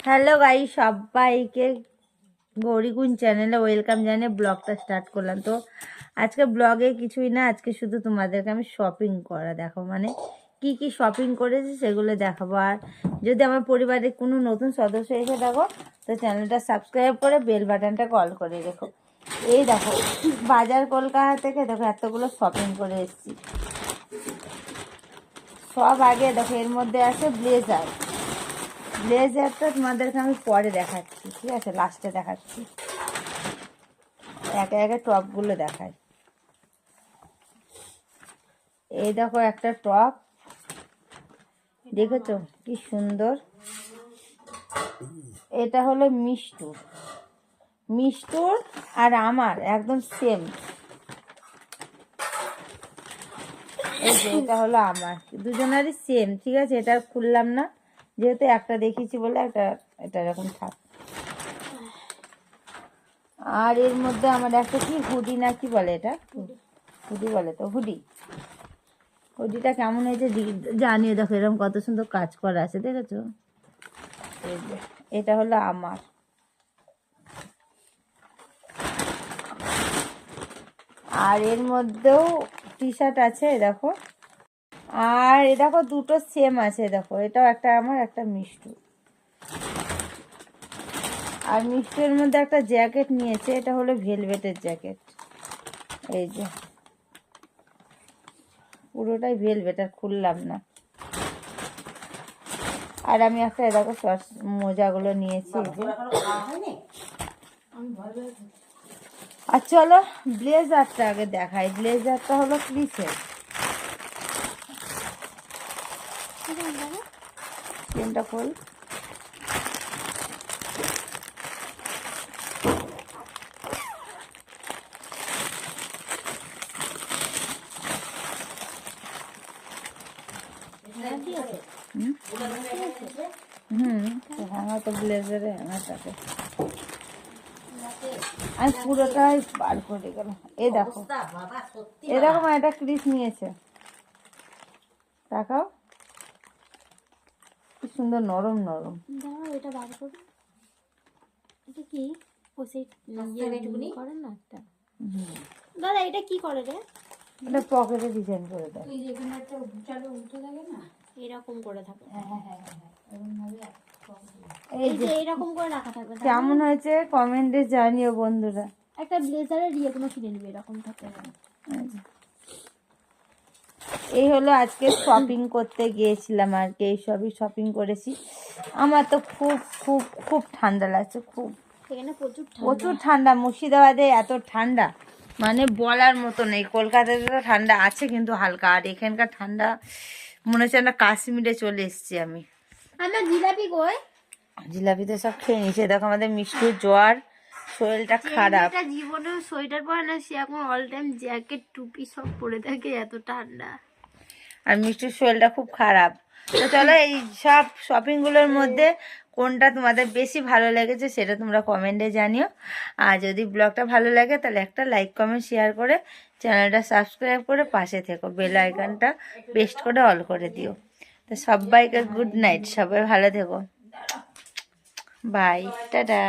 Hello guys, সবাইকে গৌরীকুঞ্জ চ্যানেলে welcome জানিয়ে ব্লগটা স্টার্ট করলাম। তো আজকে ব্লগে কিছুই না, আজকে শুধু তোমাদেরকে আমি শপিং করা দেখো, মানে কি কি শপিং করেছি সেগুলো দেখাবো। আর যদি আমার পরিবারের কোনো নতুন সদস্য এসে থাকো তো চ্যানেলটা সাবস্ক্রাইব করে বেল বাটনটা কল করে রেখো। এই দেখো বাজার কলকাতা থেকে দেখো এতগুলো শপিং করে এসেছি। সব আগে দেখো এর মধ্যে আছে ব্লেজার। ব্লেজারটা তোমাদেরকে আমি পরে দেখাচ্ছি, ঠিক আছে, লাস্টে দেখাচ্ছি। একে একে টপগুলো দেখাই। এই দেখো একটা টপ, দেখেছো কি সুন্দর। এটা হলো মিষ্টুর আর আমার একদম সেম। এই যে এটা হলো আমার, দুজনেরই সেম, ঠিক আছে। এটা খুললাম না যেহেতু একটা দেখিয়েছি বলে এটা এরকম থাক। আর এর মধ্যে আমার একটা কি হুডি না কি বলে, এটা হুডি বলে তো, হুডিটা কেমন হয়েছে জানিয়ে দেখো। এরকম কত সুন্দর কাজ করা আছে, দেখেছো। এই যে এটা হলো আমার। আর এর মধ্যেও টি শার্ট আছে দেখো। আর এ দেখো দুটো সেম আছে দেখো, এটাও একটা আমার একটা মিষ্টু। আর মিষ্টির মধ্যে একটা জ্যাকেট নিয়েছে, এটা হলো ভেলভেটের জ্যাকেট। এই যে পুরোটাই ভেলভেট, আর খুললাম না। আর আমি একটা এরকম মোজাগুলো নিয়েছি। আর চলো ব্লেজারটা আগে দেখাই। ব্লেজারটা হলো ক্রিসের, চেনটা খোল। হ্যাঙ্গার তো ব্লেজারে হ্যাঙ্গারটাকে আমি পুরোটাই বার করে গেলাম। এই দেখো এরকম একটা ক্রিস নিয়েছে, দেখাও কি সুন্দর নরম নরম। এটা বার করো। এটা কি করে না একটা দাদা, এটা কি করে রে? এটা পকেটে ডিজাইন করে দেয়, এরকম করে থাকে। এই যে এরকম করে রাখা থাকবে। কেমন হয়েছে কমেন্টে জানিও বন্ধুরা। একটা ব্লেজারের কোনো কিনে নিবে এরকম থাকে। এই হলো আজকে শপিং করতে গিয়েছিলাম আর কি, এই সবই শপিং করেছি। আমার তো খুব খুব খুব ঠান্ডা লাগছে, খুব এখানে প্রচুর ঠান্ডা। মুর্শিদাবাদে এত ঠান্ডা মানে বলার মতো নেই। কলকাতাতে তো ঠান্ডা আছে কিন্তু হালকা, আর এখানকার ঠান্ডা মনে হচ্ছে না কাশ্মীরে চলে এসেছি আমি। আমার জিলাপি কই? জিলাপি তো সব খেয়ে নিয়েছে। দেখো আমাদের মিষ্টির জ্বর, শরীরটা খারাপ। জীবনে সোয়েটার পরে না, সে এখন অল টাইম জ্যাকেট টুপি সব পরে থাকে, এত ঠান্ডা। আর মিষ্টির শরীরটা খুব খারাপ। তো চলো এই সব শপিংগুলোর মধ্যে কোনটা তোমাদের বেশি ভালো লেগেছে সেটা তোমরা কমেন্টে জানিও। আর যদি ব্লগটা ভালো লাগে তাহলে একটা লাইক কমেন্ট শেয়ার করে চ্যানেলটা সাবস্ক্রাইব করে পাশে থেকো, বেল আইকনটা পেস্ট করে অল করে দিও। তো সবাইকে গুড নাইট, সবাই ভালো থেকো, বাই, টাটা।